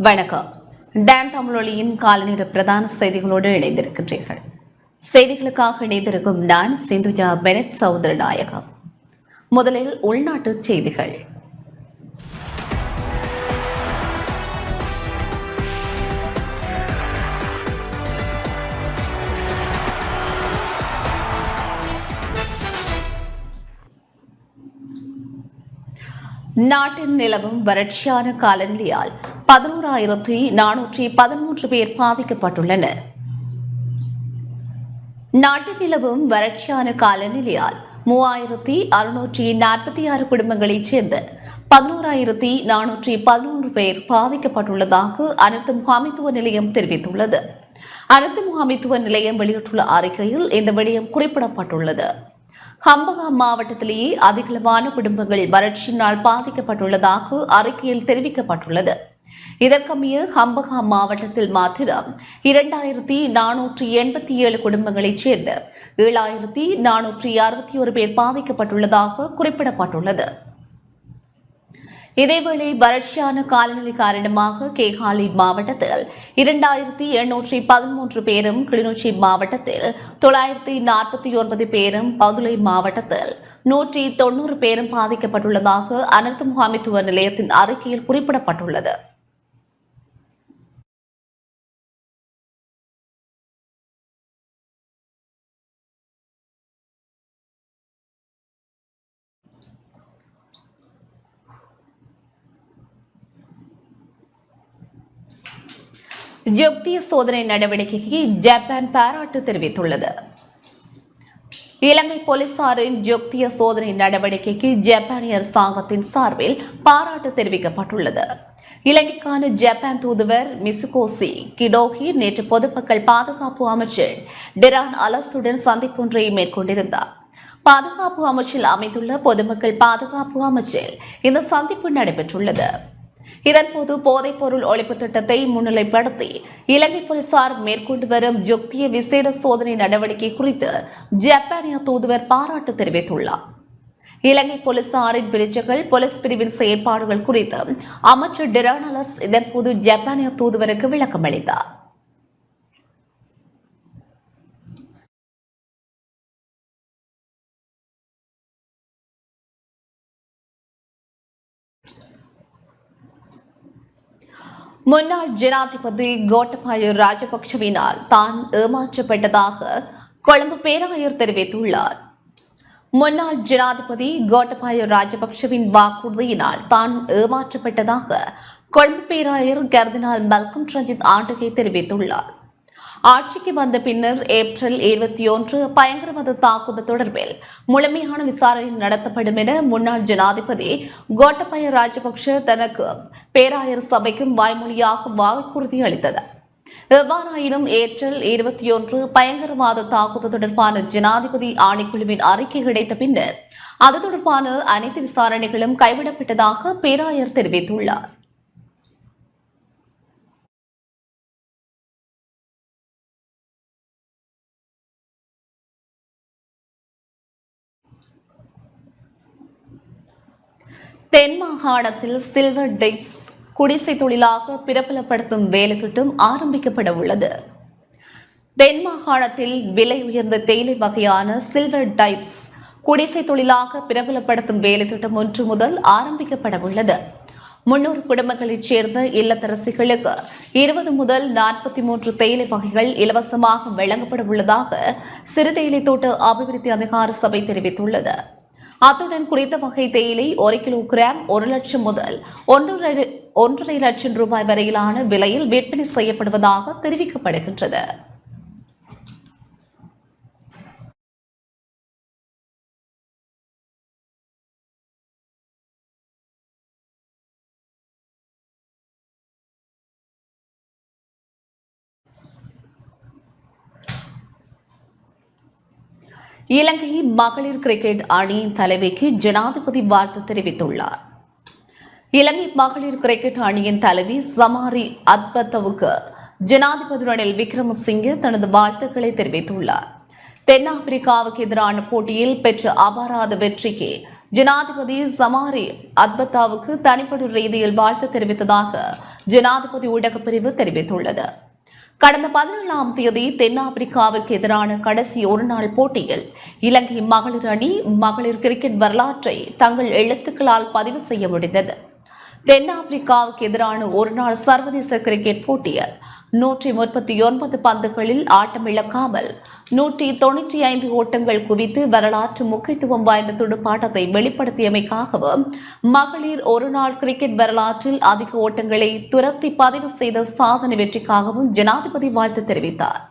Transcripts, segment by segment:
வணக்கம். டான் தமிழொலியின் காலநேர பிரதான செய்திகளோடு இணைந்திருக்கின்றீர்கள். செய்திகளுக்காக இணைந்திருக்கும் நான் சிந்துஜா பெனட் சௌதரநாயகம். முதலில் உள்நாட்டு செய்திகள். நாட்டில் நிலவும் வறட்சியான காலநிலையால் 11,413 பேர் பாதிக்கப்பட்டுள்ளனர். நாட்டில் நிலவும் வறட்சியான காலநிலையால் 3,646 குடும்பங்களைச் சேர்ந்த 11,411 பேர் பாதிக்கப்பட்டுள்ளதாக அனர்த்த முகாமைத்துவ நிலையம் தெரிவித்துள்ளது. அனர்த்த முகாமைத்துவ நிலையம் வெளியிட்டுள்ள அறிக்கையில் இந்த விடயம் குறிப்பிடப்பட்டுள்ளது. ஹம்பகாம் மாவட்டத்திலேயே அதிகளவான குடும்பங்கள் வறட்சியினால் பாதிக்கப்பட்டுள்ளதாக அறிக்கையில் தெரிவிக்கப்பட்டுள்ளது. இதற்கமைய ஹம்பகாம் மாவட்டத்தில் மாத்திரம் 2,487 குடும்பங்களைச் சேர்ந்த 7,461 பேர் பாதிக்கப்பட்டுள்ளதாக குறிப்பிடப்பட்டுள்ளது. இதேவேளை வறட்சியான காலநிலை காரணமாக கேகாலி மாவட்டத்தில் 2,813 பேரும், கிளிநொச்சி மாவட்டத்தில் 949 பேரும், பதுளை மாவட்டத்தில் 190 பேரும் பாதிக்கப்பட்டுள்ளதாக அனர்த்த முகாமைத்துவ நிலையத்தின் அறிக்கையில் குறிப்பிடப்பட்டுள்ளது. ஜோக்திய சோதனை நடவடிக்கைக்கு ஜப்பான் பாராட்டு தெரிவித்துள்ளது. இலங்கை போலீசாரின் ஜோக்திய சோதனை நடவடிக்கைக்கு ஜப்பானிய அரசாங்கத்தின் சார்பில் பாராட்டு தெரிவிக்கப்பட்டுள்ளது. இலங்கைக்கான ஜப்பான் தூதுவர் மிசுகோசி கிடோகி நேற்று பொதுமக்கள் பாதுகாப்பு அமைச்சர் டெரான் அலசுடன் சந்திப்பொன்றை மேற்கொண்டிருந்தார். பாதுகாப்பு அமைச்சில் அமைந்துள்ள பொதுமக்கள் பாதுகாப்பு அமைச்சில் இந்த சந்திப்பு நடைபெற்றுள்ளது. இதன்போது போதைப் பொருள் ஒழிப்பு திட்டத்தை முன்னிலைப்படுத்தி இலங்கை போலீசார் மேற்கொண்டு வரும் ஜோக்திய விசேட சோதனை நடவடிக்கை குறித்து ஜப்பானிய தூதுவர் பாராட்டு தெரிவித்துள்ளார். இலங்கை போலீசாரின் பிரிச்சுகள், போலீஸ் பிரிவின் செயற்பாடுகள் குறித்து அமைச்சர் டெரானலஸ் இதன்போது ஜப்பானிய தூதுவருக்கு விளக்கம் அளித்தார். முன்னாள் ஜனாதிபதி கோட்டபாய ராஜபக்சவினால் தான் ஏமாற்றப்பட்டதாக கொழும்பு பேராயர் தெரிவித்துள்ளார். முன்னாள் ஜனாதிபதி கோட்டபாய ராஜபக்சவின் வாக்குறுதியினால் தான் ஏமாற்றப்பட்டதாக கொழும்பு பேராயர் கர்தினால் மல்கம் ரஞ்சித் ஆண்டகை தெரிவித்துள்ளார். ஆட்சிக்கு வந்த பின்னர் ஏப்ரல் 21 பயங்கரவாத தாக்குதல் தொடர்பில் முழுமையான விசாரணை நடத்தப்படும் என முன்னாள் ஜனாதிபதி கோட்டபாய ராஜபக்ஷ தனக்கு பேராயர் சபைக்கும் வாய்மொழியாக வாக்குறுதி அளித்தது. எவ்வாறாயினும் ஏப்ரல் 21 பயங்கரவாத தாக்குதல் தொடர்பான ஜனாதிபதி ஆணைக்குழுவின் அறிக்கை கிடைத்த பின்னர் அது தொடர்பான அனைத்து விசாரணைகளும் கைவிடப்பட்டதாக பேராயர் தெரிவித்துள்ளார். தென் மாகாணத்தில் சில்வர் டைப்ஸ் குடிசை தொழிலாக பிரபலப்படுத்தும் வேலை திட்டம் ஆரம்பிக்கப்பட உள்ளது. தென் மாகாணத்தில் விலை உயர்ந்த தேயிலை வகையான சில்வர் டைப்ஸ் குடிசை தொழிலாக பிரபலப்படுத்தும் வேலை திட்டம் 1 முதல் ஆரம்பிக்கப்பட உள்ளது. 300 குடும்பங்களைச் சேர்ந்த இல்லத்தரசிகளுக்கு 20 முதல் 43 தேயிலை வகைகள் இலவசமாக வழங்கப்பட உள்ளதாக சிறு தேயிலை தோட்ட அபிவிருத்தி அதிகார சபை தெரிவித்துள்ளது. அத்துடன் குறித்த வகை தேயிலை 1 கிலோகிராம் 1 லட்சம் முதல் 1.5 லட்சம் ரூபாய் வரையிலான விலையில் விற்பனை செய்யப்படுவதாக தெரிவிக்கப்படுகின்றது. இலங்கை மகளிர் கிரிக்கெட் அணியின் தலைவிக்கு ஜனாதிபதி வாழ்த்து தெரிவித்துள்ளார். இலங்கை மகளிர் கிரிக்கெட் அணியின் தலைவி சமாரி அத்பத்தவுக்கு ஜனாதிபதி ரணில் விக்ரமசிங்கே தனது வாழ்த்துக்களை தெரிவித்துள்ளார். தென்னாப்பிரிக்காவுக்கு எதிரான போட்டியில் பெற்ற அபாராத வெற்றிக்கு ஜனாதிபதி சமாரி அத்பத்தாவுக்கு தனிப்பட்ட ரீதியில் வாழ்த்து தெரிவித்ததாக ஜனாதிபதி ஊடகப் பிரிவு தெரிவித்துள்ளது. கடந்த 17ஆம் தேதி தென்னாப்பிரிக்காவிற்கு எதிரான கடைசி ஒருநாள் போட்டியில் இலங்கை மகளிர் அணி மகளிர் கிரிக்கெட் வரலாற்றை தங்கள் எழுத்துக்களால் பதிவு செய்ய முடிந்தது. தென்னாப்பிரிக்காவுக்கு எதிரான ஒருநாள் சர்வதேச கிரிக்கெட் போட்டியில் 139 பந்துகளில் ஆட்டமிழக்காமல் 195 ஓட்டங்கள் குவித்து வரலாற்று முக்கியத்துவம் வாய்ந்த துடுப்பாட்டத்தை வெளிப்படுத்தியமைக்காகவும் மகளிர் ஒருநாள் கிரிக்கெட் வரலாற்றில் அதிக ஓட்டங்களை துரத்தி பதிவு செய்த சாதனை வெற்றிக்காகவும் ஜனாதிபதி வாழ்த்து தெரிவித்தார்.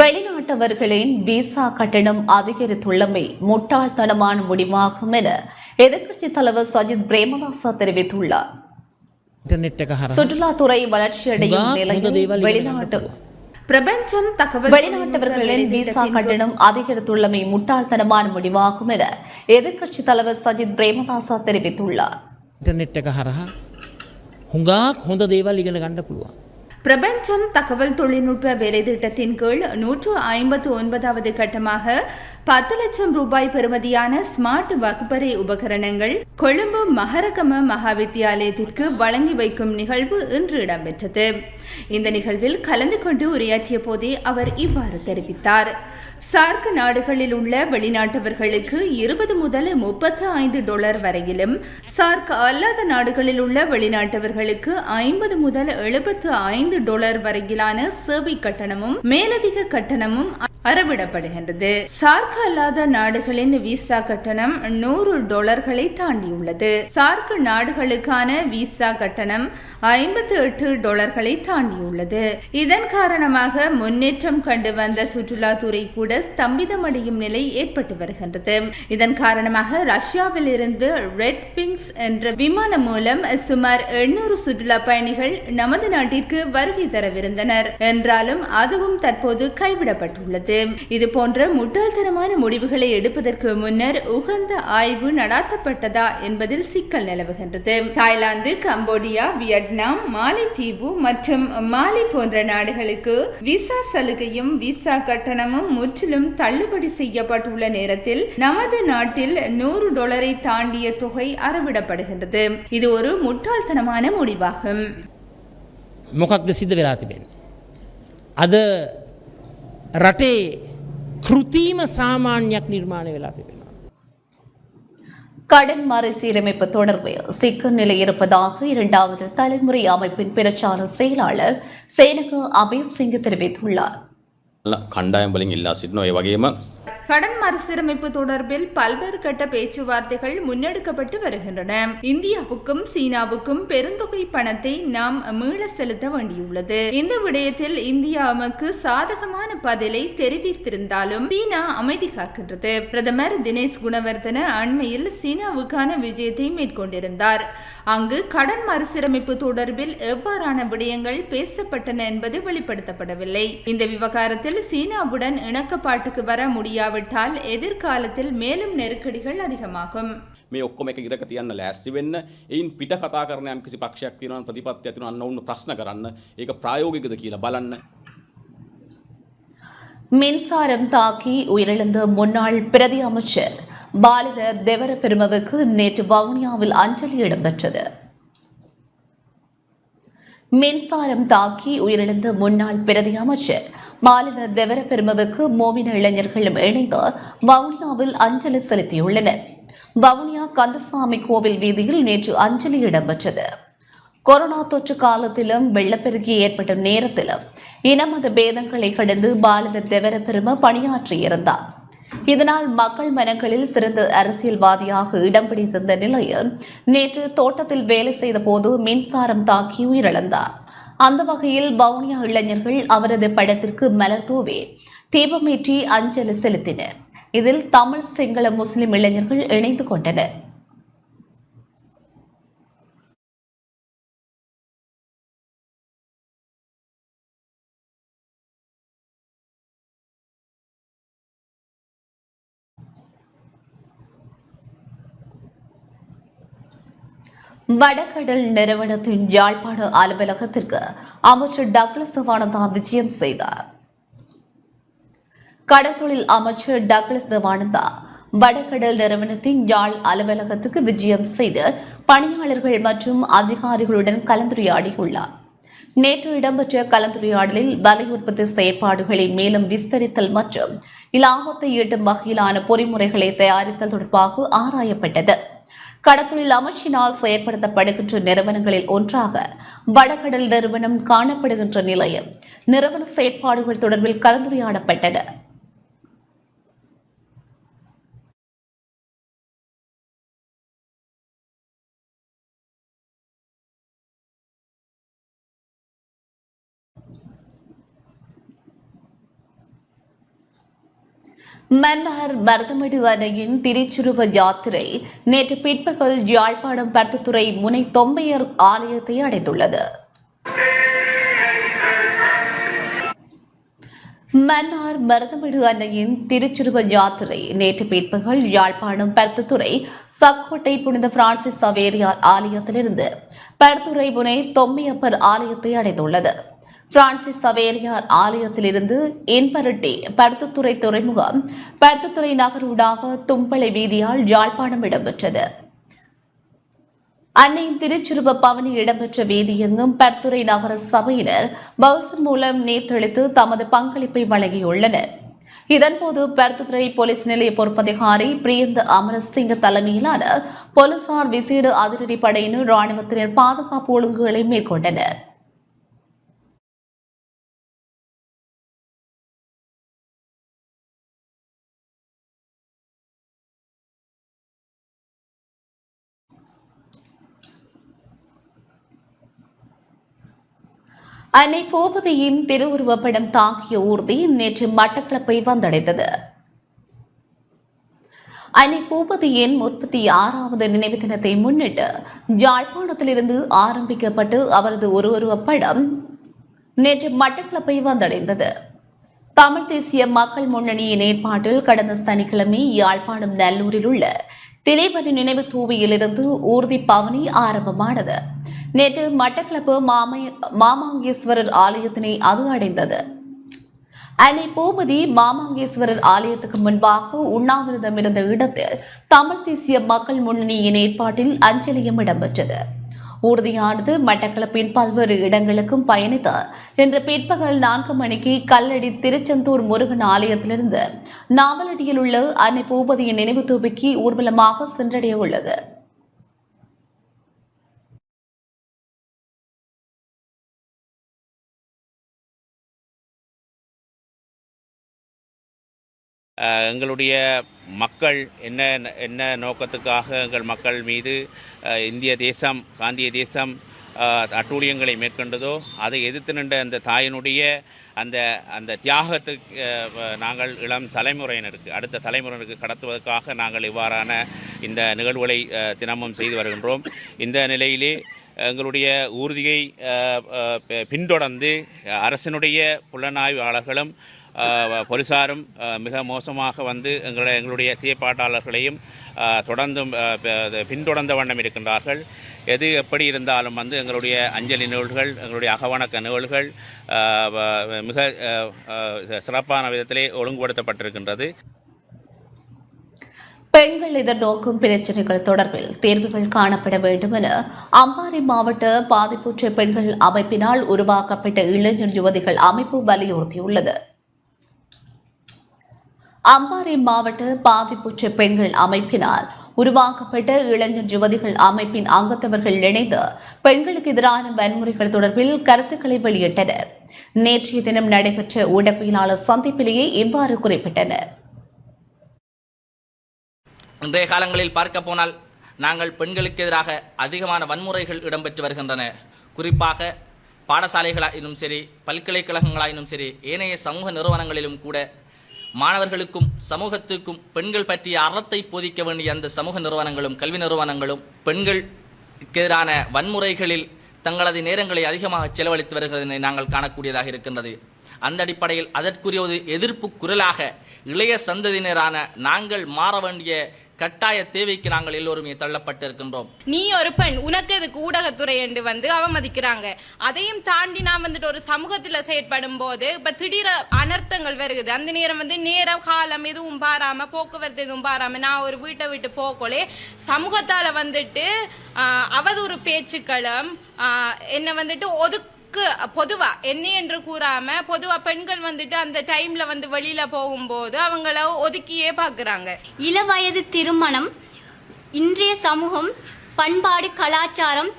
வெளிநாட்டவர்களின் விசா கட்டணம் அதிகரித்துள்ளமை முட்டாள்தனமான முடிவாகும் என எதிர்க்கட்சித் தலைவர் சஜித் பிரேமதாச தெரிவித்துள்ளார். சுற்றுலாத்துறை வளர்ச்சியடையும் நிலையில் வெளிநாட்டவர்களின் விசா கட்டணம் அதிகரித்துள்ளமை முட்டாள்தனமான முடிவாகும் என எதிர்க்கட்சித் தலைவர் சஜித் பிரேமதாச தெரிவித்துள்ளார். பிரபஞ்சம் தகவல் தொழில்நுட்ப வேலைத்திட்டத்தின் கீழ் 159வது கட்டமாக 10 லட்சம் ரூபாய் பெறுமதியான ஸ்மார்ட் வகுப்பறை உபகரணங்கள் கொழும்பு மகரகம மகாவித்தியாலயத்திற்கு வழங்கி வைக்கும் நிகழ்வு இன்று இடம்பெற்றது. இந்த நிகழ்வில் கலந்து கொண்டு உரையாற்றிய போதே அவர் இவ்வாறு தெரிவித்தார். சார்க் நாடுகளில் உள்ள வெளிநாட்டவர்களுக்கு 20 முதல் $35 வரையிலும், சார்க் அல்லாத நாடுகளில் உள்ள வெளிநாட்டவர்களுக்கு 50 முதல் $75 வரையிலான சேவை கட்டணமும் மேலதிக கட்டணமும் அறவிடப்படுகின்றது. சார்க் அல்லாத நாடுகளின் விசா கட்டணம் $100 தாண்டியுள்ளது. சார்க் நாடுகளுக்கான விசா கட்டணம் $58 தாண்டியுள்ளது. இதன் காரணமாக முன்னேற்றம் கண்டு வந்த சுற்றுலாத்துறை கூட ஸ்தம்பிதமடையும் நிலை ஏற்பட்டு வருகின்றது. இதன் காரணமாக ரஷ்யாவில் இருந்து ரெட் விங்ஸ் என்ற விமானம் மூலம் சுமார் 800 சுற்றுலா பயணிகள் நமது நாட்டிற்கு வருகை தரவிருந்தனர். என்றாலும் அதுவும் தற்போது கைவிடப்பட்டுள்ளது. இது போன்ற முட்டாள்தனமான முடிவுகளை எடுப்பதற்கு முன்னர் உகந்த ஆய்வு நடாத்தப்பட்டதா என்பதில் சிக்கல் நிலவுகின்றது. தாய்லாந்து, கம்போடியா, வியட்நாம், மாலைத்தீவு மற்றும் மாலி போன்ற நாடுகளுக்கு விசா சலுகையும் விசா கட்டணமும் முற்றிலும் தள்ளுபடி செய்யப்பட்டுள்ள நேரத்தில் நமது நாட்டில் $100 தாண்டிய தொகை அறவிடப்படுகின்றது. இது ஒரு முட்டாள்தனமான முடிவாகும். මොකක්ද සිද්ධ වෙලා තිබෙන්නේ? අද රටේ කෘතිම සාමාන්‍යයක් නිර්මාණය වෙලා තිබෙනවා. கடன் மறுசீரமைப்பு தொடர்பில் சிக்கல் நிலை இருப்பதாக 2வது தலைமுறை அமைப்பின் பிரச்சார செயலாளர் சேனக அபேசிங்க தெரிவித்துள்ளார். කණ්ඩායම් වලින් ඉල්ලා සිටිනවා. ඒ වගේම கடன் மறுசீரமைப்பு தொடர்பில் பல்வேறு கட்ட பேச்சுவார்த்தைகள் முன்னெடுக்கப்பட்டு வருகின்றன. இந்தியாவுக்கும் சீனாவுக்கும் பெருந்தொகை பணத்தை நாம் மீள செலுத்த வேண்டியுள்ளது. இந்த விடயத்தில் இந்தியா நமக்கு சாதகமான பதிலை தெரிவித்திருந்தாலும் சீனா அமைதி காக்கின்றது. பிரதமர் தினேஷ் குணவர்தன அண்மையில் சீனாவுக்கான விஜயத்தை மேற்கொண்டிருந்தார். அங்கு கடன் மறுசீரமைப்பு தொடர்பில் எவ்வாறான விடயங்கள் பேசப்பட்டன என்பது வெளிப்படுத்தப்படவில்லை. இந்த விவகாரத்தில் சீனாவுடன் இணக்கப்பாட்டுக்கு வர முடியாவிட்டால் எதிர்காலத்தில் மேலும் நெருக்கடிகள் அதிகமாகும். මේ ඔක්කොම එක ඉරක තියන්න ලෑස්ති වෙන්න. එයින් පිට කතා කරන යම් කිසි පක්ෂයක් තියෙනවා ප්‍රතිපත්තියක් තියෙනවා අන්න ඔවුන් ප්‍රශ්න කරන්න. ඒක ප්‍රායෝගිකද කියලා බලන්න. மின்சாரம் தாக்கி உயிரிழந்த முன்னாள் பிரதி அமைச்சர் பாலித தேவர பெருமவுக்கு நேற்று வவுனியாவில் அஞ்சலி இடம்பெற்றது. மின்சாரம் தாக்கி உயிரிழந்த முன்னாள் பிரதி அமைச்சர் பாலித தேவர பெருமவுக்கு மோவின இளைஞர்களும் இணைந்து வவுனியாவில் அஞ்சலி செலுத்தியுள்ளனர். வவுனியா கந்தசாமி கோவில் வீதியில் நேற்று அஞ்சலி இடம்பெற்றது. கொரோனா தொற்று காலத்திலும் வெள்ளப்பெருக்கு ஏற்பட்ட நேரத்திலும் இனமத பேதங்களை கடந்து பாலித தேவர பெரும பணியாற்றியிருந்தார். இதனால் மக்கள் மனங்களில் சிறந்த அரசியல்வாதியாக இடம் பிடித்திருந்த நிலையில் நேற்று தோட்டத்தில் வேலை செய்த போது மின்சாரம் தாக்கி உயிரிழந்தார். அந்த வகையில் வவுனியா இளைஞர்கள் அவரது படத்திற்கு மலர் தூவி தீபமேற்றி அஞ்சலி செலுத்தினர். இதில் தமிழ், சிங்கள, முஸ்லிம் இளைஞர்கள் இணைந்து கொண்டனர். வடகடல் நிறுவனத்தின் யாழ்ப்பாண அலுவலகத்திற்கு அமைச்சர் டக்ளஸ் தேவானந்தா விஜயம் செய்தார். கடற்தொழில் அமைச்சர் டக்ளஸ் தேவானந்தா வடகடல் நிறுவனத்தின் யாழ் அலுவலகத்துக்கு விஜயம் செய்து பணியாளர்கள் மற்றும் அதிகாரிகளுடன் கலந்துரையாடியுள்ளார். நேற்று இடம்பெற்ற கலந்துரையாடலில் வலை உற்பத்தி செயற்பாடுகளை மேலும் விஸ்தரித்தல் மற்றும் இலாபத்தை ஈட்டும் வகையிலான பொறிமுறைகளை தயாரித்தல் தொடர்பாக ஆராயப்பட்டது. கடற்தொழில் அமைச்சினால் செயற்படுத்தப்படுகின்ற நிறுவனங்களில் ஒன்றாக வடகடல் நிறுவனம் காணப்படுகின்ற நிலையில் நிறுவன செயற்பாடுகள் தொடர்பில் கலந்துரையாடப்பட்டன. மன்னார் மருதமடு அணையின் திருச்சுருவ யாத்திரை நேற்று பிற்பகல் யாழ்ப்பாணம் பருத்தித்துறை முனை தொம்பையர் ஆலயத்தை அடைந்துள்ளது. மன்னார் மருதமடு அணையின் திருச்சுருவ யாத்திரை நேற்று பிற்பகல் யாழ்ப்பாணம் பருத்தித்துறை சக்கோட்டை புனித பிரான்சிஸ் சவேரியார் ஆலயத்திலிருந்து பருத்தித்துறை முனை தொம்மையப்பர் ஆலயத்தை அடைந்துள்ளது. பிரான்சிஸ் சவேரியார் ஆலயத்திலிருந்து என்பரட்டி பருத்தித்துறை துறைமுகம் பருத்தித்துறை நகரூடாக தும்பளை வீதியால் யாழ்ப்பாணம் இடம்பெற்றது. அன்னையின் திருச்சுருவ பவனி இடம்பெற்ற வீதியெங்கும் பருத்தித்துறை நகர சபையினர் பவுசர் மூலம் நீர்த்தெளித்து தமது பங்களிப்பை வழங்கியுள்ளனர். இதன்போது பருத்தித்துறை போலீஸ் நிலைய பொறுப்பதிகாரி பிரியந்த அமரசிங்க தலைமையிலான போலீசார் விசேட அதிரடி படையினர் ராணுவத்தினர் பாதுகாப்பு ஒழுங்குகளை மேற்கொண்டனர். அன்னை பூபதியின் திருவுருவப்படம் தாங்கிய ஊர்தி நேற்று மட்டக்களப்பை வந்தடைந்தது. அன்னை பூபதியின் 36வது நினைவு தினத்தை முன்னிட்டு யாழ்ப்பாணத்திலிருந்து ஆரம்பிக்கப்பட்டு அவரது உருவப்படம் நேற்று மட்டக்களப்பை வந்தடைந்தது. தமிழ் தேசிய மக்கள் முன்னணியின் ஏற்பாட்டில் கடந்த சனிக்கிழமை யாழ்ப்பாணம் நல்லூரில் உள்ள திரைவழி நினைவு தூவியிலிருந்து ஊர்தி பவனி ஆரம்பமானது. நேற்று மட்டக்களப்பு மாமாங்கேஸ்வரர் ஆலயத்தினை அது அடைந்தது. அன்னை பூபதி மாமாங்கேஸ்வரர் ஆலயத்துக்கு முன்பாக உண்ணாவிரதம் இருந்த இடத்தில் தமிழ் தேசிய மக்கள் முன்னணியின் ஏற்பாட்டில் அஞ்சலியும் இடம்பெற்றது. ஊர்தியானது மட்டக்களப்பின் பல்வேறு இடங்களுக்கும் பயணித்து இன்று பிற்பகல் 4 மணிக்கு கல்லடி திருச்செந்தூர் முருகன் ஆலயத்திலிருந்து நாவலடியில் உள்ள அன்னை பூபதியின் நினைவு தூபிக்கு ஊர்வலமாக சென்றடைய உள்ளது. எங்களுடைய மக்கள் என்ன நோக்கத்துக்காக எங்கள் மக்கள் மீது இந்திய தேசம் காந்திய தேசம் அட்டூழியங்களை மேற்கொண்டதோ அதை எதிர்த்து நின்ற அந்த தாயினுடைய அந்த தியாகத்துக்கு நாங்கள் இளம் தலைமுறையினருக்கு அடுத்த தலைமுறையினருக்கு கடத்துவதற்காக நாங்கள் இவ்வாறான இந்த நிகழ்வுகளை தினமும் செய்து வருகின்றோம். இந்த நிலையிலே எங்களுடைய ஊர்தியை பின்தொடர்ந்து அரசினுடைய புலனாய்வாளர்களும் போலீசாரும் மிக மோசமாக வந்து எங்களுடைய செயற்பாட்டாளர்களையும் பின்தொடர்ந்த வண்ணம் இருக்கின்றார்கள். எது எப்படி இருந்தாலும் வந்து எங்களுடைய அஞ்சலி நிகழ்வுகள் எங்களுடைய அகவணக்க நிகழ்வுகள் மிக சிறப்பான விதத்திலே ஒழுங்குபடுத்தப்பட்டிருக்கின்றது. பெண்கள் எதிர்நோக்கும் பிரச்சினைகள் தொடர்பில் தீர்வுகள் காணப்பட வேண்டும் என அம்பாறை மாவட்ட பாதிப்புற்ற பெண்கள் அமைப்பினால் உருவாக்கப்பட்ட இளைஞர் யுவதிகள் அமைப்பு வலியுறுத்தியுள்ளது. அம்பாறை மாவட்ட பாதிப்புற்ற பெண்கள் அமைப்பினால் உருவாக்கப்பட்ட இளைஞர் யுவதிகள் அமைப்பின் அங்கத்தவர்கள் இணைந்து பெண்களுக்கு எதிரான வன்முறைகள் தொடர்பில் கருத்துக்களை வெளியிட்டனர். நேற்றைய தினம் நடைபெற்ற ஊடகவியலாளர் சந்திப்பிலேயே இவ்வாறு குறிப்பிட்டனர். இன்றைய காலங்களில் பார்க்க போனால் நாங்கள் பெண்களுக்கு எதிராக அதிகமான வன்முறைகள் இடம்பெற்று வருகின்றன. குறிப்பாக பாடசாலைகளாயினும் சரி, பல்கலைக்கழகங்களாயினும் சரி, ஏனைய சமூக நிறுவனங்களிலும் கூட மாணவர்களுக்கும் சமூகத்திற்கும் பெண்கள் பற்றிய அறத்தை போதிக்க வேண்டிய அந்த சமூக நிறுவனங்களும் கல்வி நிறுவனங்களும் பெண்களுக்கு எதிரான வன்முறைகளில் தங்களது நேரங்களை அதிகமாக செலவழித்து வருகிறதை நாங்கள் காணக்கூடியதாக இருக்கின்றது. அந்த அடிப்படையில் அதற்குரிய ஒரு எதிர்ப்பு குரலாக இளைய சந்ததியினரான நாங்கள் மாற வேண்டிய கட்டாய தேவைக்கு நாங்கள் எல்லோருமே தள்ளப்பட்டிருக்கின்றோம். நீ ஒரு பெண், உனக்கு இதுக்கு ஊடகத்துறை என்று அவமதிக்கிறாங்க. அதையும் தாண்டி நான் ஒரு சமூகத்துல செயற்படும் போது இப்ப திடீர அனர்த்தங்கள் வருகுது. அந்த நேரம் நேரம் காலம் எதுவும் பாராம, போக்குவரத்து எதுவும் பாராம நான் ஒரு வீட்டை விட்டு போகலே சமூகத்தால அவதூறு பேச்சுக்களும் என்ன பொதுவா என்ன என்று கூறாம பொதுவா பெண்கள் அந்த டைம்ல வெளியில போகும்போது அவங்கள ஒதுக்கியே பாக்குறாங்க. இளவயது திருமணம் இன்றைய சமூகம், பண்பாடு, கலாச்சாரம்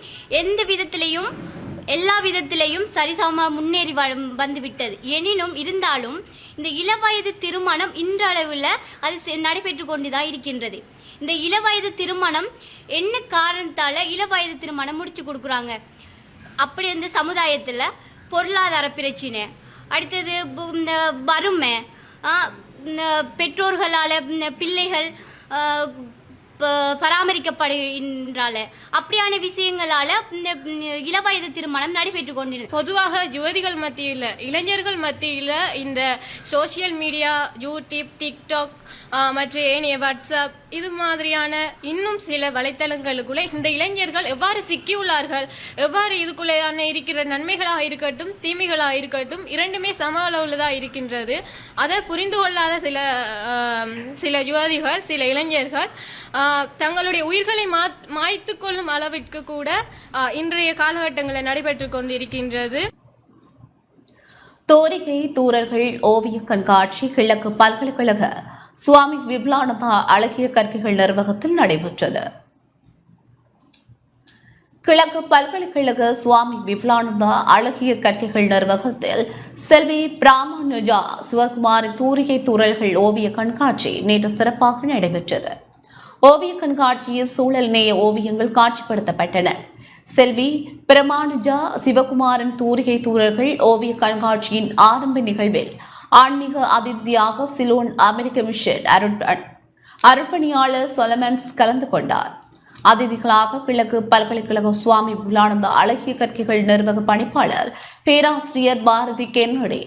எந்த விதத்திலையும் எல்லா விதத்திலையும் சரிசம முன்னேறி வந்துவிட்டது. எனினும் இருந்தாலும் இந்த இளவயது திருமணம் இன்றளவில் அது நடைபெற்று கொண்டுதான் இருக்கின்றது. இந்த இளவயது திருமணம் என்ன காரணத்தால இளவயது திருமணம் முடிச்சு கொடுக்குறாங்க? அப்படி இந்த சமுதாயத்துல பொருளாதார பிரச்சனை, அடுத்தது இந்த வறுமை, பெற்றோர்களால பிள்ளைகள் பராமரிக்கப்படுகின்றால அப்படியான விஷயங்களால இந்த இளவயது திருமணம் நடைபெற்று கொண்டிருக்கிறது. பொதுவாக யுவதிகள் மத்தியில, இளைஞர்கள் மத்தியில இந்த சோசியல் மீடியா, யூடியூப், டிக்டாக் மற்றும் ஏனைய வாட்ஸ்அப் இது மாதிரியான இன்னும் சில வலைத்தளங்களுக்குள்ள இந்த இளைஞர்கள் எவ்வாறு சிக்கியுள்ளார்கள், எவ்வாறு இதுக்குள்ளே இருக்கிற நன்மைகளாக இருக்கட்டும் தீமைகளாக இருக்கட்டும் இரண்டுமே சம அளவுலதான் இருக்கின்றது. அதை புரிந்து கொள்ளாத சில யுவதிகள், சில இளைஞர்கள் தங்களுடைய உயிர்களை மாய்த்து கொள்ளும் அளவிற்கு கூட இன்றைய காலகட்டங்களில் நடைபெற்று கொண்டிருக்கின்றது. தோரிகை தூரர்கள் ஓவிய கண்காட்சி கிழக்கு பல்கலைக்கழக சுவாமி விபுலானந்தா அழகிய கற்கைகள் நிர்வாகத்தில் நடைபெற்றது. கிழக்கு பல்கலைக்கழக சுவாமி விபுலானந்தா அழகிய கற்கைகள் நிர்வாகத்தில் செல்வி பிராமணுஜா சிவகுமாரி தூரிகை தூரல்கள் ஓவிய கண்காட்சி நேற்று சிறப்பாக நடைபெற்றது. ஓவிய கண்காட்சியில் சூழல் நேய ஓவியங்கள் காட்சிப்படுத்தப்பட்டன. செல்வி பிரமானுஜா சிவகுமாரின் தூரிகை தூரல்கள் ஓவிய கண்காட்சியின் ஆரம்ப நிகழ்வில் ஆன்மீக அதிதியாக சிலோன் அமெரிக்க மிஷன் அருட்பணியாளர் சொலமன்ஸ் கலந்து கொண்டார். அதிதிகளாக கிழக்கு பல்கலைக்கழக சுவாமி விபுலானந்தா அழகிய கற்கைகள் நிர்வாக பணிப்பாளர் பேராசிரியர் பாரதி கென்னடி,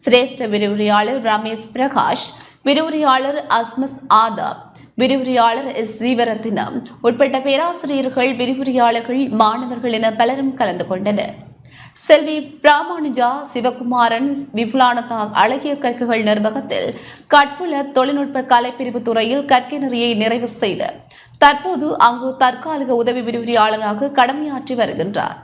சிரேஷ்ட விரிவுரையாளர் ரமேஷ் பிரகாஷ், விரிவுரையாளர் அஸ்மஸ் ஆதாப், விரிவுரையாளர் எஸ் ஜீவரத்தினம் உட்பட்ட பேராசிரியர்கள், விரிவுரையாளர்கள், மாணவர்கள் என பலரும் கலந்து கொண்டனர். செல்வி பிராமணுஜா சிவகுமாரன் விபுலானந்தா அழகிய கற்கைகள் நிர்வாகத்தில் கற்புல தொழில்நுட்ப கலைப்பிரிவு துறையில் கற்கை நெறியை நிறைவு செய்து தற்போது அங்கு தற்காலிக உதவி விரிவுரையாளராக கடமையாற்றி வருகின்றார்.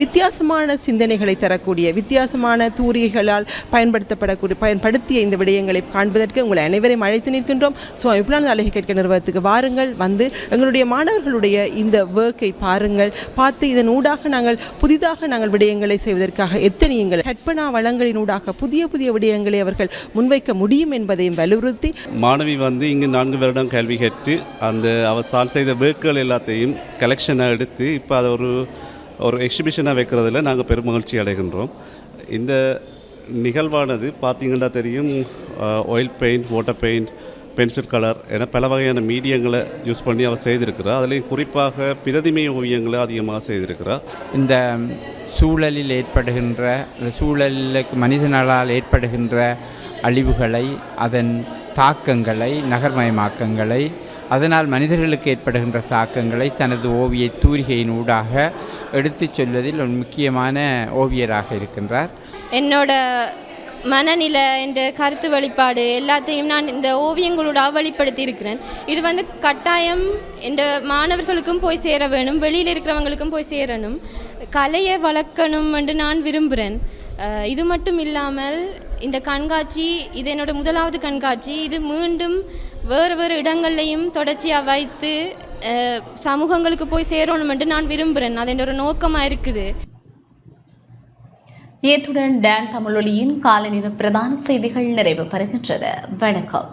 வித்தியாசமான சிந்தனைகளை தரக்கூடிய, வித்தியாசமான தூரிகைகளால் பயன்படுத்திய இந்த விடயங்களை காண்பதற்கு உங்களை அனைவரையும் அழைத்து நிற்கின்றோம். விபுலானந்தா அழகிய கற்கை நிறுவனத்துக்கு வாருங்கள், வந்து எங்களுடைய மாணவர்களுடைய இந்த ஒர்க்கை பாருங்கள், பார்த்து இதன் ஊடாக புதிதாக விடயங்களை செய்வதற்காக எத்தனையுங்கள் கற்பனா வளங்களின் ஊடாக புதிய விடயங்களை அவர்கள் முன்வைக்க முடியும் என்பதையும் வலியுறுத்தி, மாணவி இங்கு 4 வருடம் கல்வி கற்று அவர் சால் செய்த ஒர்க்குகள் எல்லாத்தையும் கலெக்ஷனாக எடுத்து இப்போ அதை ஒரு எக்ஸிபிஷனாக வைக்கிறதுல நாங்கள் பெரும் மகிழ்ச்சி அடைகின்றோம். இந்த நிகழ்வானது பார்த்திங்கன்னா தெரியும், oil paint, water paint, pencil colour என பல வகையான மீடியங்களை யூஸ் பண்ணி அவர் செய்திருக்கிறார். அதுலேயும் குறிப்பாக பிரதிமை ஓவியங்களை அதிகமாக செய்திருக்கிறார். இந்த சூழலில் ஏற்படுகின்ற, சூழலுக்கு மனிதர்களால் ஏற்படுகின்ற அழிவுகளை, அதன் தாக்கங்களை, நகர்மயமாக்கங்களை, அதனால் மனிதர்களுக்கு ஏற்படுகின்ற தாக்கங்களை தனது ஓவிய தூரிகையின் ஊடாக எடுத்துச் சொல்வதில் ஒரு முக்கியமான ஓவியராக இருக்கின்றார். என்னோட மனநிலை, என்ற கருத்து வெளிப்பாடு எல்லாத்தையும் நான் இந்த ஓவியங்களோட வெளிப்படுத்தி இருக்கிறேன். இது கட்டாயம் இந்த மாணவர்களுக்கும் போய் சேர வேணும், வெளியில் இருக்கிறவங்களுக்கும் போய் சேரணும், கலையை வளர்க்கணும் என்று நான் விரும்புகிறேன். இது மட்டும் இல்லாமல் இந்த கண்காட்சி இது என்னோட முதலாவது கண்காட்சி. இது மீண்டும் வேறு இடங்கள்லையும் தொடர்ச்சியாக வைத்து சமூகங்களுக்கு போய் சேரணும் என்று நான் விரும்புகிறேன். அது என்னோட நோக்கமாக இருக்குது. இத்துடன் டான் தமிழொலியின் காலை நேர பிரதான செய்திகள் நிறைவு பெறுகின்றது. வணக்கம்.